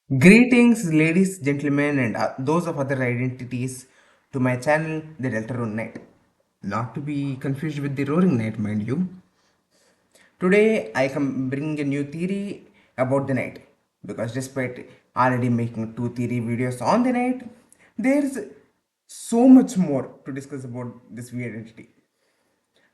Greetings, ladies, gentlemen, and those of other identities to my channel, The Deltarune Night. Not to be confused with the Roaring Night, mind you. Today, I come bring a new theory about the night because despite already making two theory videos on the night, there's so much more to discuss about this weird entity.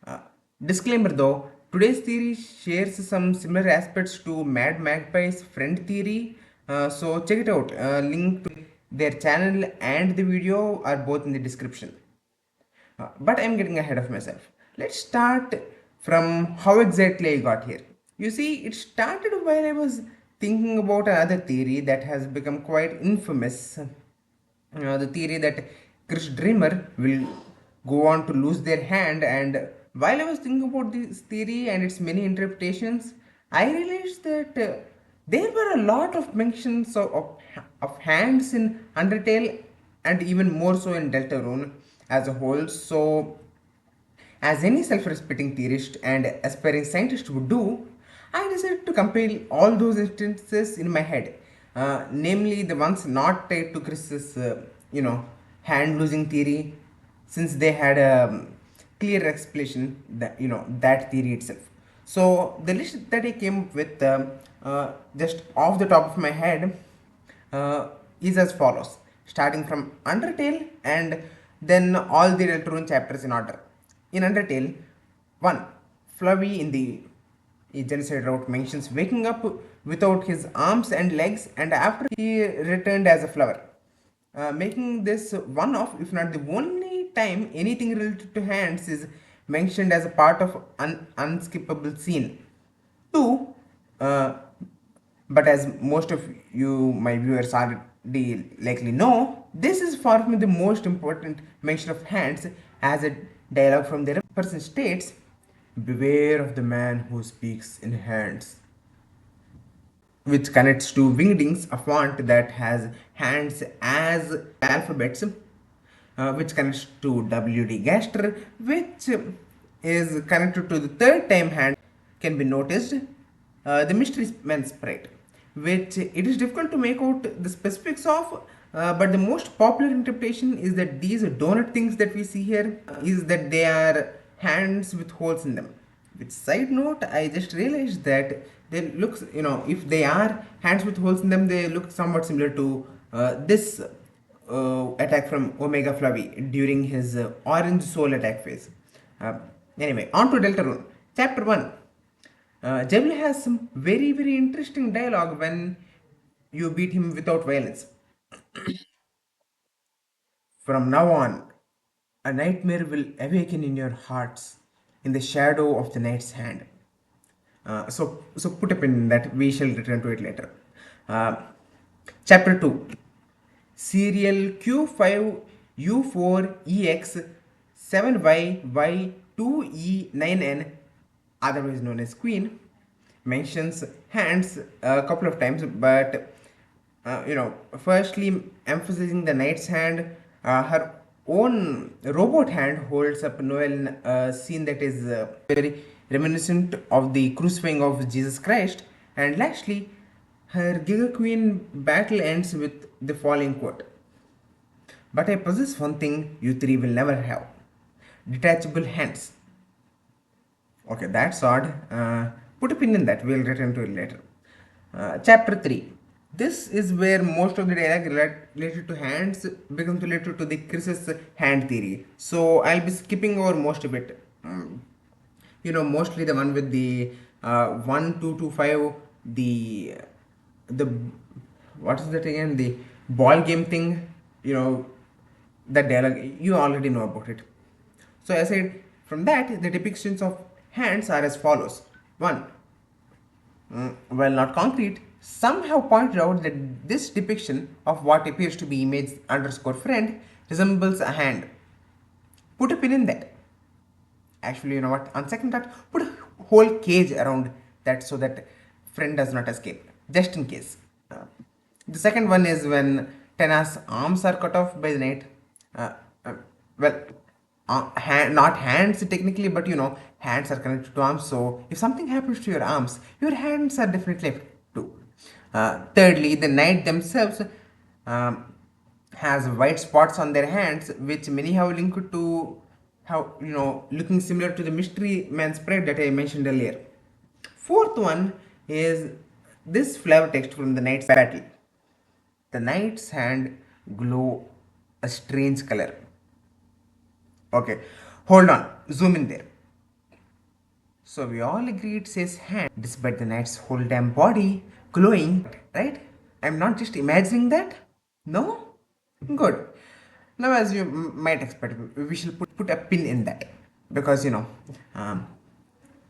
Uh, Disclaimer though, today's theory shares some similar aspects to Mad Magpie's friend theory, so check it out. Link to their channel and the video are both in the description. But I'm getting ahead of myself. Let's start from how exactly I got here. You see, it started while I was thinking about another theory that has become quite infamous. The theory that Chris Dreamer will go on to lose their hand. And while I was thinking about this theory and its many interpretations, I realized that there were a lot of mentions of hands in Undertale and even more so in Deltarune as a whole. So, as any self respecting theorist and aspiring scientist would do, I decided to compile all those instances in my head, namely the ones not tied to Chris's, hand losing theory, since they had a clear explanation that, that theory itself. So, the list that I came up with just off the top of my head uh, is as follows, starting from Undertale and then all the Deltarune chapters in order. In Undertale, 1. Flurry in the genocide route mentions waking up without his arms and legs, and after he returned as a flower, making this one of, if not the only time anything related to hands is mentioned as a part of an unskippable scene. 2. Uh, but as most of you, my viewers, already likely know, this is far from the most important mention of hands, as a dialogue from the person states, "Beware of the man who speaks in hands," which connects to Wingdings, a font that has hands as alphabets, which connects to WD Gaster, which is connected to the third time hand can be noticed, the mystery man sprite, which it is difficult to make out the specifics of, but the most popular interpretation is that these donut things that we see here is that they are hands with holes in them. With side note, I just realized that they look, if they are hands with holes in them, they look somewhat similar to this attack from Omega Flavi during his Orange Soul attack phase. Uh, anyway, on to Deltarune. Chapter 1. Jebel has some very interesting dialogue when you beat him without violence. From now on, a nightmare will awaken in your hearts in the shadow of the night's hand. So put a pin in that. We shall return to it later. Uh, Chapter 2. Serial Q5U4EX 7YY2E9N, otherwise known as Queen, mentions hands a couple of times, but firstly emphasizing the knight's hand, her own robot hand holds up Noel in a scene that is very reminiscent of the crucifying of Jesus Christ, and lastly, her Giga Queen battle ends with the following quote: "But I possess one thing you three will never have: detachable hands." Okay, that's odd. Put a pin in that. We'll return to it later. Chapter 3. This is where most of the dialogue related to hands becomes related to the Chris's hand theory. So I'll be skipping over most of it. Mostly the one with the 1, 2, 2, 5, the what is that again? The ball game thing. That dialogue, you already know about it. So aside from that, the depictions of hands are as follows. 1. While not concrete, some have pointed out that this depiction of what appears to be image underscore friend resembles a hand. Put a pin in that. Actually, you know what? On second thought, put a whole cage around that so that friend does not escape, just in case. Uh, the second one is when Tena's arms are cut off by the knight. Uh, uh, well, not hands technically, but hands are connected to arms. So if something happens to your arms, your hands are definitely affected too. Thirdly, the knight themselves um, has white spots on their hands, which many have linked to how, looking similar to the mystery man spread that I mentioned earlier. Fourth one is this flavor text from the knight's battle. The knight's hand glow a strange color. Okay, hold on, zoom in there. So we all agree it says hand, despite the knight's whole damn body glowing, right? I'm not just imagining that. No? Good. Now, as you might expect, we shall put a pin in that because um,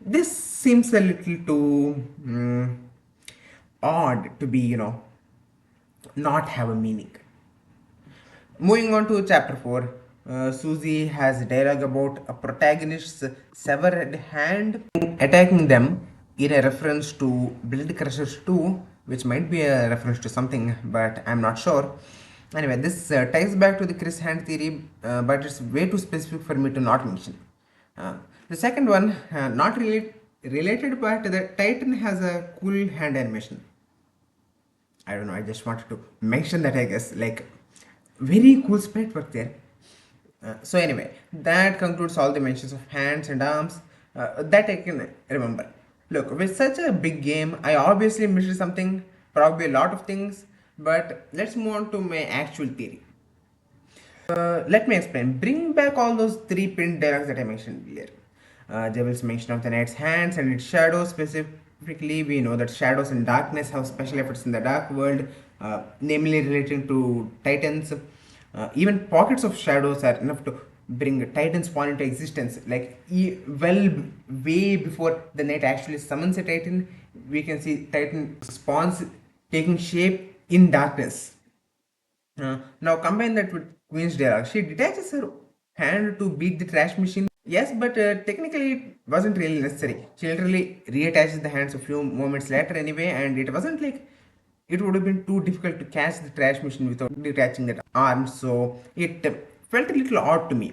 this seems a little too odd to be, not have a meaning. Moving on to chapter 4, Susie has dialogue about a protagonist's severed hand attacking them in a reference to Blood Crushers 2, which might be a reference to something, but I'm not sure. Anyway, this ties back to the Chris hand theory, but it's way too specific for me to not mention. The second one, not really related, but the Titan has a cool hand animation. I don't know, I just wanted to mention that, I guess. Like, very cool sprite work there. So anyway, that concludes all the mentions of hands and arms that I can remember. Look, with such a big game, I obviously missed something, probably a lot of things, but let's move on to my actual theory. Let me explain. Bring back all those three pinned dialogues that I mentioned earlier. Devil's mention of the knight's hands and its shadows specifically. We know that shadows and darkness have special effects in the dark world, namely relating to titans. Even pockets of shadows are enough to bring Titan spawn into existence. Like well, way before the knight actually summons a Titan, we can see Titan spawns taking shape in darkness. Now combine that with Queen's dialogue. She detaches her hand to beat the trash machine. Yes, but technically it wasn't really necessary. She literally reattaches the hands a few moments later anyway, and it wasn't like it would have been too difficult to catch the trash machine without detaching that arm, so it felt a little odd to me.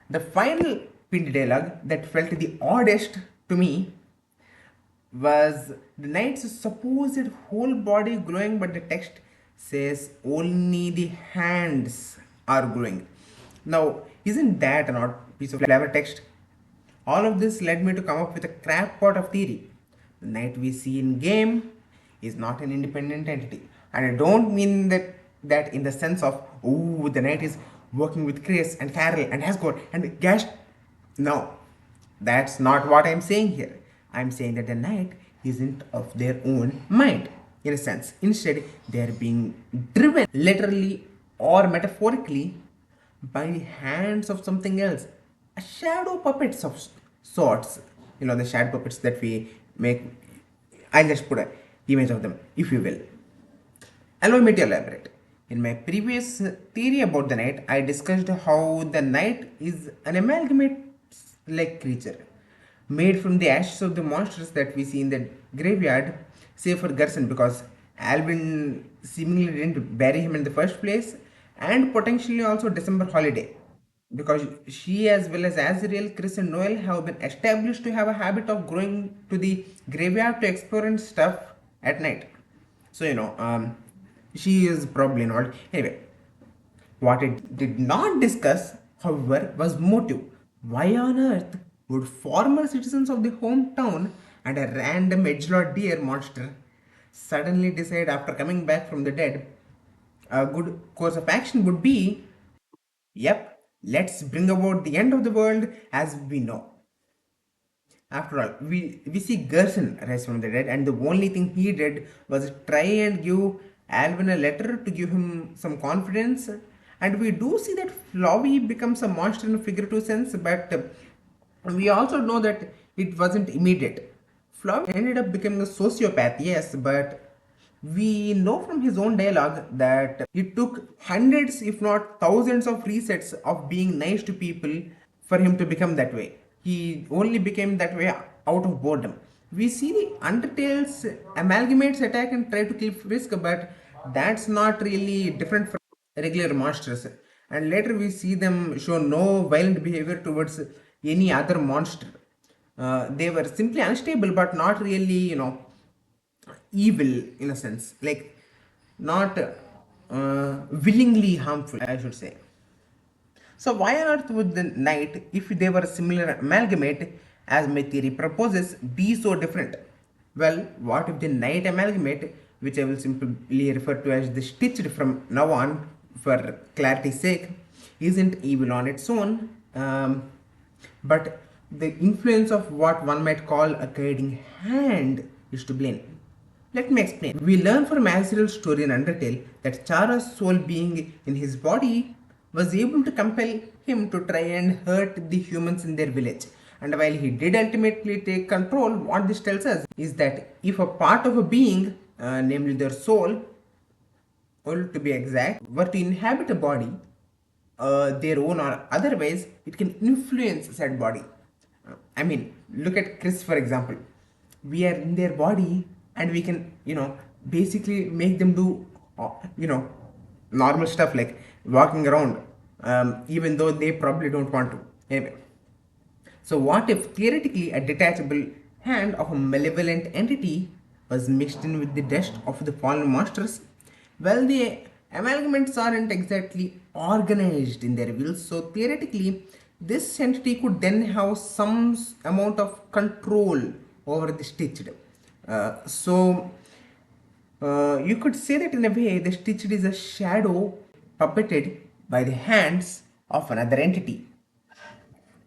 The final pinned dialogue that felt the oddest to me was the knight's supposed whole body glowing, but the text says only the hands are glowing. Now, isn't that an odd piece of clever text? All of this led me to come up with a crackpot of theory. The knight we see in game is not an independent entity, and I don't mean that in the sense of oh the knight is working with Chris and Carol and Asgore and Gash. No, that's not what I'm saying here. I'm saying that the knight isn't of their own mind, in a sense. Instead, they are being driven literally or metaphorically by the hands of something else. A shadow puppets of sorts. The shadow puppets that we make. I'll just put an image of them, if you will. Allow me to elaborate. In my previous theory about the knight, I discussed how the knight is an amalgamate like creature made from the ashes of the monsters that we see in the graveyard, save for Gerson because Alvin seemingly didn't bury him in the first place, and potentially also December Holiday because she as well as Azriel, Chris and Noel have been established to have a habit of going to the graveyard to explore and stuff at night. So she is probably involved. Anyway, what it did not discuss, however, was motive. Why on earth would former citizens of the hometown and a random edgelord deer monster suddenly decide after coming back from the dead a good course of action would be, yep, let's bring about the end of the world as we know. After all, we see Gerson rise from the dead, and the only thing he did was try and give Alvin a letter to give him some confidence. And we do see that Flobby becomes a monster in a figurative sense, but we also know that it wasn't immediate. Flobby ended up becoming a sociopath, yes, but we know from his own dialogue that it took hundreds, if not thousands, of resets of being nice to people for him to become that way. He only became that way out of boredom. We see the Undertale's amalgamates attack and try to kill Frisk, but that's not really different from regular monsters. And later we see them show no violent behavior towards any other monster. They were simply unstable, but not really, evil in a sense, like not willingly harmful, I should say. So why on earth would the night, if they were similar amalgamate as my theory proposes, be so different? Well, what if the night amalgamate, which I will simply refer to as the stitched from now on for clarity's sake, isn't evil on its own, but the influence of what one might call a guiding hand is to blame. Let me explain. We learn from Azrael's story in Undertale that Chara's soul being in his body was able to compel him to try and hurt the humans in their village. And while he did ultimately take control, what this tells us is that if a part of a being, namely their soul, or to be exact, were to inhabit a body, their own or otherwise, it can influence said body. I mean, look at Chris for example. We are in their body and we can, basically make them do, normal stuff like walking around, even though they probably don't want to. Anyway, so what if theoretically a detachable hand of a malevolent entity was mixed in with the dust of the fallen monsters? Well, the amalgamates aren't exactly organized in their wills, so theoretically, this entity could then have some amount of control over the stitched. You could say that in a way, the stitched is a shadow puppeted by the hands of another entity.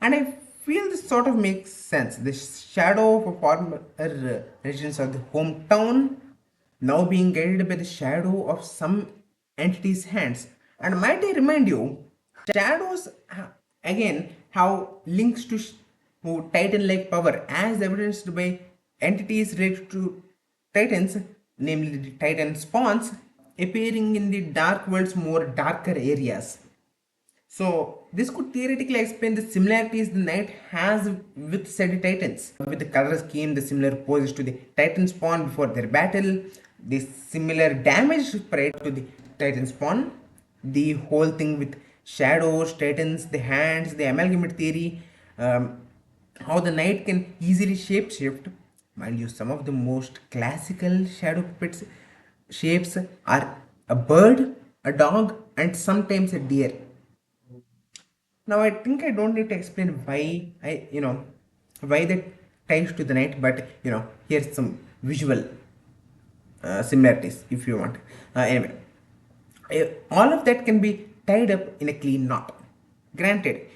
And I feel this sort of makes sense. The shadow of a former residents of the hometown now being guided by the shadow of some entity's hands. And might I remind you, shadows again have links to titan-like power, as evidenced by entities related to titans, namely the titan spawns, appearing in the dark world's more darker areas. So this could theoretically explain the similarities the knight has with said titans, with the color scheme, the similar poses to the titan spawn before their battle, the similar damage spread to the titan spawn, the whole thing with shadows, titans, the hands, the amalgamate theory, how the knight can easily shapeshift. Mind you, some of the most classical shadow puppets shapes are a bird, a dog, and sometimes a deer. Now I think I don't need to explain why that ties to the night, but here's some visual similarities if you want. Anyway, all of that can be tied up in a clean knot. Granted,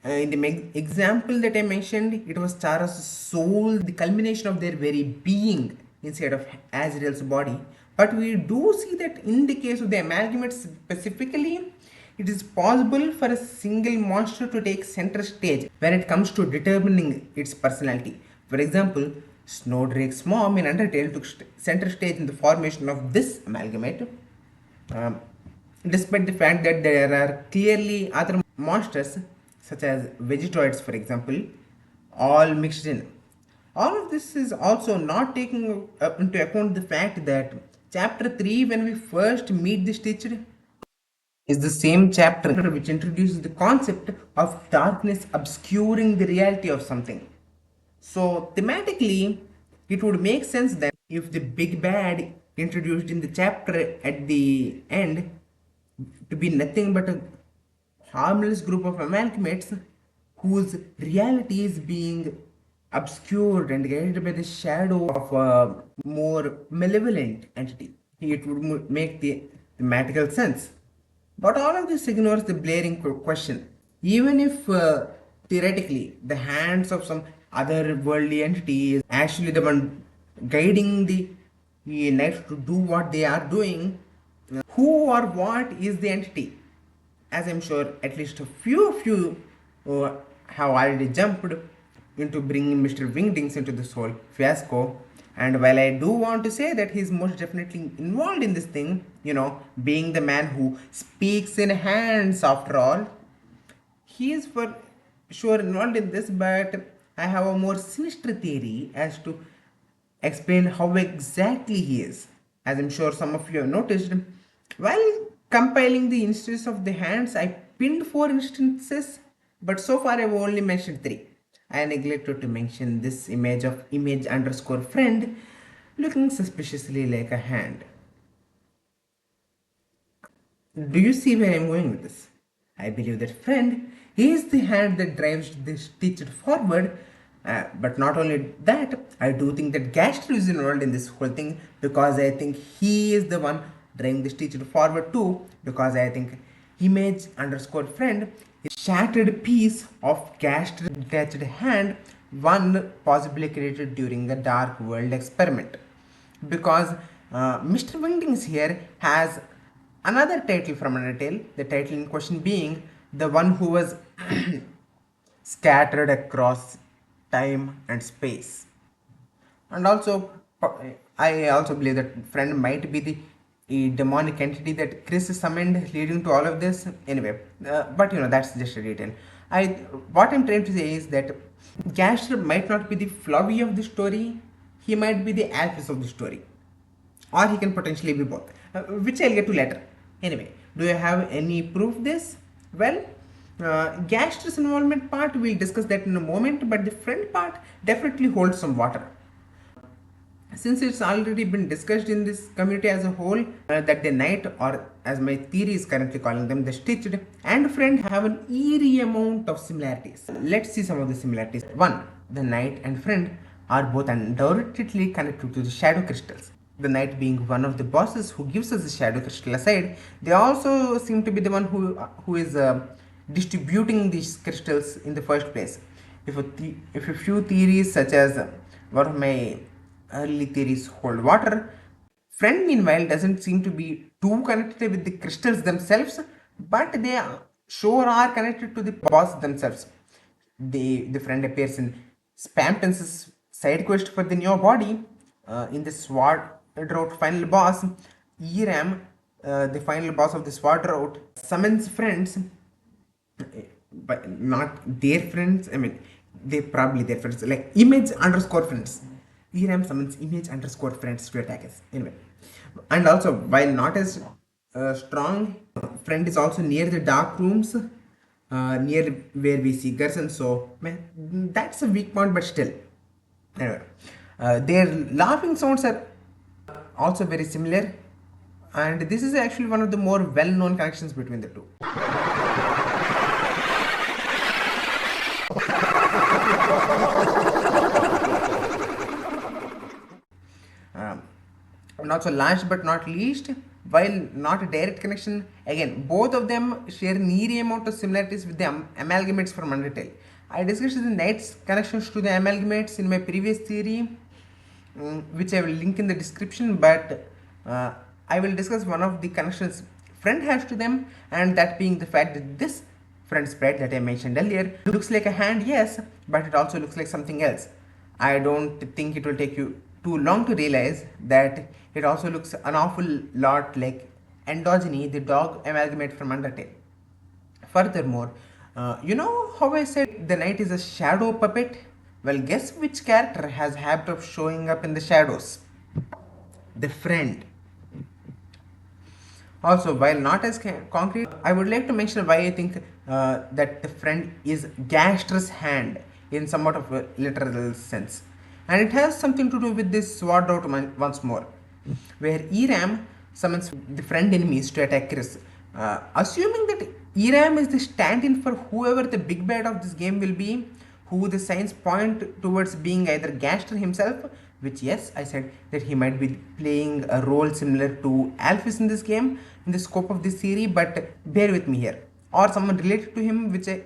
in the example that I mentioned, it was Chara's soul, the culmination of their very being inside of Azrael's body. But we do see that in the case of the amalgamate specifically, it is possible for a single monster to take center stage when it comes to determining its personality. For example, Snowdrake's mom in Undertale took center stage in the formation of this amalgamate, despite the fact that there are clearly other monsters, such as Vegetoids, for example, all mixed in. All of this is also not taking into account the fact that chapter 3, when we first meet the Stitched, is the same chapter which introduces the concept of darkness obscuring the reality of something. So, thematically, it would make sense that if the big bad introduced in the chapter at the end to be nothing but a harmless group of amalgamates whose reality is being obscured and guided by the shadow of a more malevolent entity, it would make the thematical sense. But all of this ignores the blaring question. Even if theoretically the hands of some other worldly entity is actually the one guiding the knights to do what they are doing, who or what is the entity? As I'm sure at least a few of you have already jumped into bringing Mr. Wingdings into this whole fiasco. And while I do want to say that he's most definitely involved in this thing, being the man who speaks in hands after all, he is for sure involved in this, but I have a more sinister theory as to explain how exactly he is. As I'm sure some of you have noticed, while compiling the instances of the hands, I pinned 4 instances, but so far I've only mentioned 3. I neglected to mention this image of image underscore friend, looking suspiciously like a hand. Do you see where I'm going with this? I believe that friend is the hand that drives this teacher forward. But not only that, I do think that Gaster is involved in this whole thing because I think he is the one driving this teacher forward too. Because I think image underscore friend is a shattered piece of Gaster detached hand, one possibly created during the Dark World experiment. Because Mr. Wingdings here has another title from Undertale, the title in question being the one who was scattered across time and space. And also, I also believe that friend might be the demonic entity that Chris summoned, leading to all of this. Anyway, but that's just a detail. I what I'm trying to say is that Gaster might not be the Flubby of the story. He might be the Alphys of the story, or he can potentially be both, which I'll get to later. Anyway, do you have any proof this? Well, Gaster's involvement part, we'll discuss that in a moment, but the friend part definitely holds some water. Since it's already been discussed in this community as a whole, that the knight, or as my theory is currently calling them, the stitched and friend have an eerie amount of similarities. Let's see some of the similarities. One, the knight and friend are both undoubtedly connected to the shadow crystals. The knight being one of the bosses who gives us the shadow crystal aside, they also seem to be the one who is distributing these crystals in the first place. If a few theories such as one of my early theories hold water, friend meanwhile doesn't seem to be too connected with the crystals themselves, but they sure are connected to the boss themselves. The friend appears in Spamton's side quest for the new body. In the Sword Drought final boss, Eram, the final boss of the Sword Drought, summons friends, but not their friends. I mean, they probably their friends, like image underscore friends. Eram summons image underscore friends to attack us. Anyway, and also while not as strong, friend is also near the dark rooms, near where we see Gerson. So man, that's a weak point, but still. Anyway, their laughing sounds are also very similar, and this is actually one of the more well-known connections between the two. And also last but not least, while not a direct connection, again both of them share an eerie amount of similarities with the amalgamates from Undertale. I discussed the knight's connections to the amalgamates in my previous theory, which I will link in the description, but I will discuss one of the connections friend has to them, and that being the fact that this friend sprite that I mentioned earlier looks like a hand, yes, but it also looks like something else. I don't think it will take you too long to realize that it also looks an awful lot like Endogeny, the dog amalgamate from Undertale. Furthermore, you know how I said the knight is a shadow puppet? Well, guess which character has habit of showing up in the shadows? The friend. Also, while not as concrete, I would like to mention why I think that the friend is Gaster's hand in somewhat of a literal sense. And it has something to do with this sword out once more, where Eram summons the friend enemies to attack Chris. Assuming that Eram is the stand-in for whoever the big bad of this game will be, who the signs point towards being either Gaster himself, which yes, I said that he might be playing a role similar to Alphys in this game, in the scope of this series, but bear with me here. Or someone related to him, which I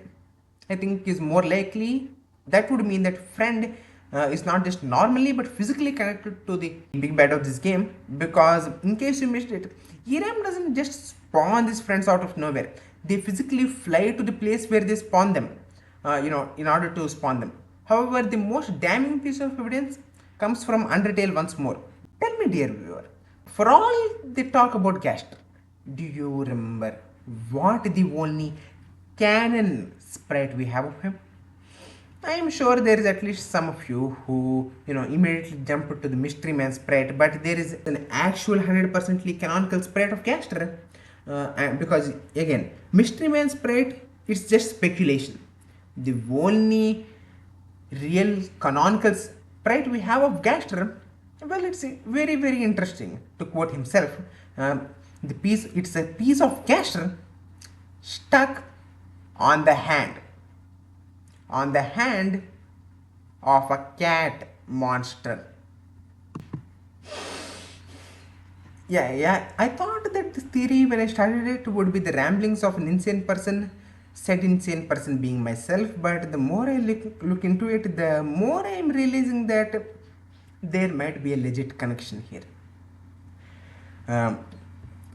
think is more likely. That would mean that friend is not just normally but physically connected to the big bad of this game, because in case you missed it, Eram doesn't just spawn these friends out of nowhere. They physically fly to the place where they spawn them, in order to spawn them. However, the most damning piece of evidence comes from Undertale once more. Tell me, dear viewer, for all the talk about Gaster, do you remember what the only canon sprite we have of him? I am sure there is at least some of you who immediately jump to the Mystery Man sprite, but there is an actual 100% canonical sprite of Gaster, because again, Mystery Man sprite, it's just speculation. The only real canonical sprite we have of Gaster Well, it's very, very interesting to quote himself. It's a piece of Gaster stuck on the hand, on the hand of a cat monster. Yeah. I thought that this theory, when I started it, would be the ramblings of an insane person, said insane person being myself. But the more I look into it, the more I'm realizing that there might be a legit connection here. um,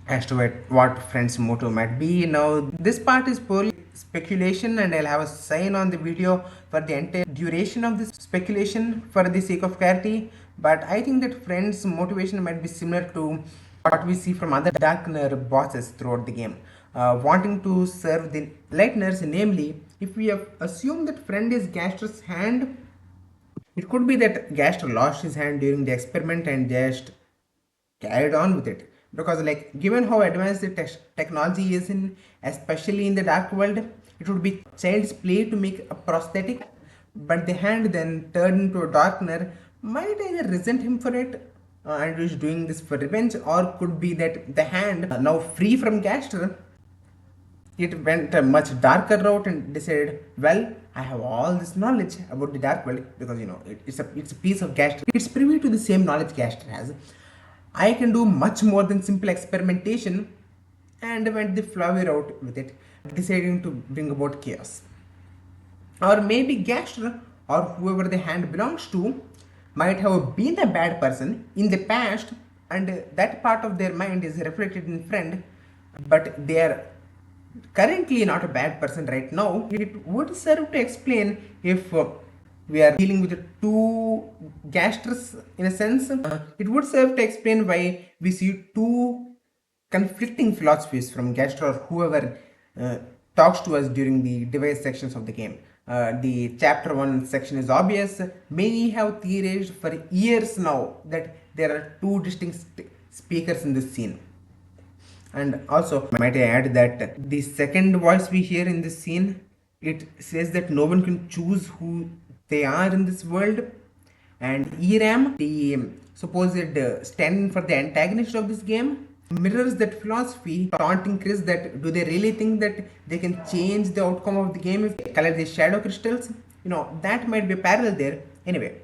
as to what friend's motto might be. Now, this part is purely speculation, and I'll have a sign on the video for the entire duration of this speculation for the sake of clarity. But I think that friend's motivation might be similar to what we see from other darker bosses throughout the game. Wanting to serve the lighteners, namely, if we have assumed that friend is Gaster's hand, it could be that Gaster lost his hand during the experiment and just carried on with it, because like given how advanced the technology is in, especially in the dark world, it would be child's play to make a prosthetic. But the hand then turned into a darkener might either resent him for it, and is doing this for revenge, or could be that the hand, now free from Gaster, it went a much darker route and decided, well, I have all this knowledge about the dark world, because it's a piece of Gaster. It's privy to the same knowledge Gaster has. I can do much more than simple experimentation, and went the flowery route with it, deciding to bring about chaos. Or maybe Gaster, or whoever the hand belongs to, might have been a bad person in the past, and that part of their mind is reflected in friend, but they are currently not a bad person right now. It would serve to explain if we are dealing with two Gasters in a sense. It would serve to explain why we see two conflicting philosophies from Gaster or whoever talks to us during the device sections of the game. The chapter 1 section is obvious. Many have theorized for years now that there are two distinct speakers in this scene. And also, might I add that the second voice we hear in this scene, it says that no one can choose who they are in this world. And Eram, the supposed stand for the antagonist of this game, mirrors that philosophy, taunting Chris that do they really think that they can change the outcome of the game if they collect these shadow crystals? That might be parallel there. Anyway,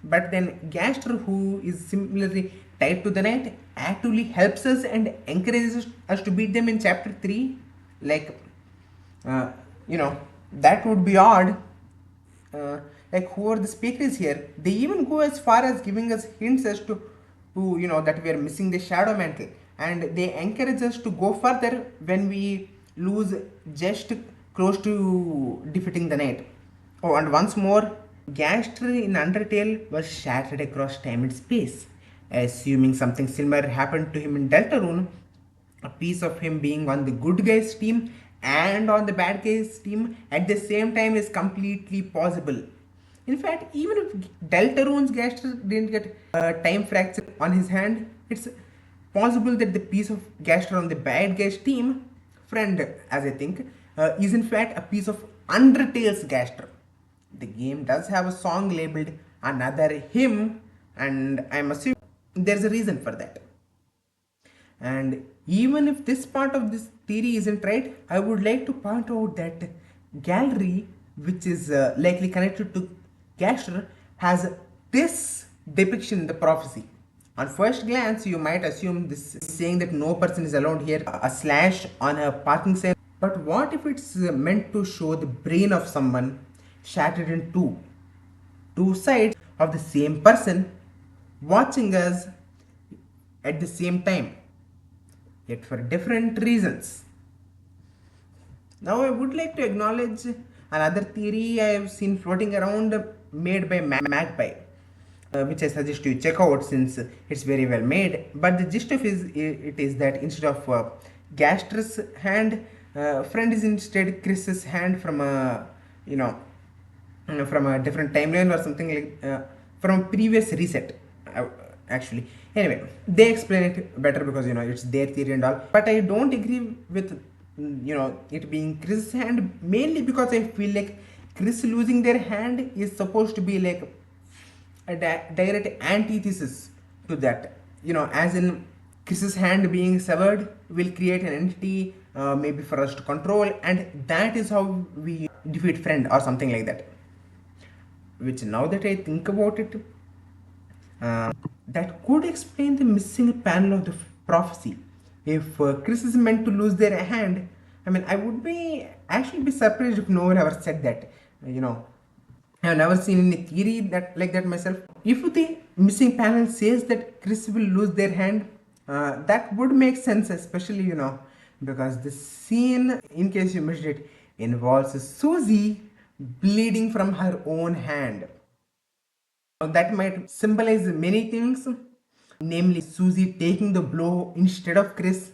but then Gaster, who is similarly tied to the night, actively helps us and encourages us to beat them in chapter 3. Like, that would be odd. Like, whoever the speaker is here, they even go as far as giving us hints as to that we are missing the shadow mantle, and they encourage us to go further when we lose just close to defeating the knight. Oh, and once more, Gaster in Undertale was shattered across time and space. Assuming something similar happened to him in Deltarune, a piece of him being on the good guys team and on the bad guys team at the same time is completely possible. In fact, even if Deltarune's Gaster didn't get time fracture on his hand, it's possible that the piece of Gaster on the bad guys team, friend as I think, is in fact a piece of Undertale's Gaster. The game does have a song labeled Another Hymn, and I'm assuming there's a reason for that. And even if this part of this theory isn't right, I would like to point out that gallery, which is likely connected to Gaster, has this depiction in the prophecy. On first glance, you might assume this is saying that no person is allowed here, a slash on a parking sign. But what if it's meant to show the brain of someone shattered in two sides of the same person watching us at the same time, yet for different reasons? Now, I would like to acknowledge another theory I have seen floating around made by Magpie, which I suggest you check out since it's very well made. But the gist of it is that instead of Gaster's hand, friend is instead Chris's hand from a from a different timeline or something like from a previous reset. Actually, anyway, they explain it better because it's their theory and all. But I don't agree with it being Chris's hand, mainly because I feel like Chris losing their hand is supposed to be like a direct antithesis to that. As in Chris's hand being severed will create an entity, maybe for us to control, and that is how we defeat Friend or something like that. Which, now that I think about it, that could explain the missing panel of the prophecy. If Chris is meant to lose their hand, I mean, I would be actually be surprised if no one ever said that. I've never seen any theory that like that myself. If the missing panel says that Chris will lose their hand, that would make sense, especially because the scene, in case you missed it, involves Susie bleeding from her own hand. That might symbolize many things, namely Susie taking the blow instead of Chris.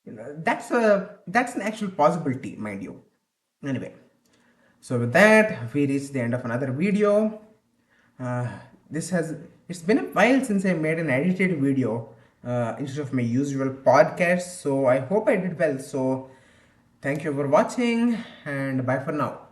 That's an actual possibility, mind you. Anyway, so with that, we reach the end of another video. It's been a while since I made an edited video instead of my usual podcast, so I hope I did well. So thank you for watching, and bye for now.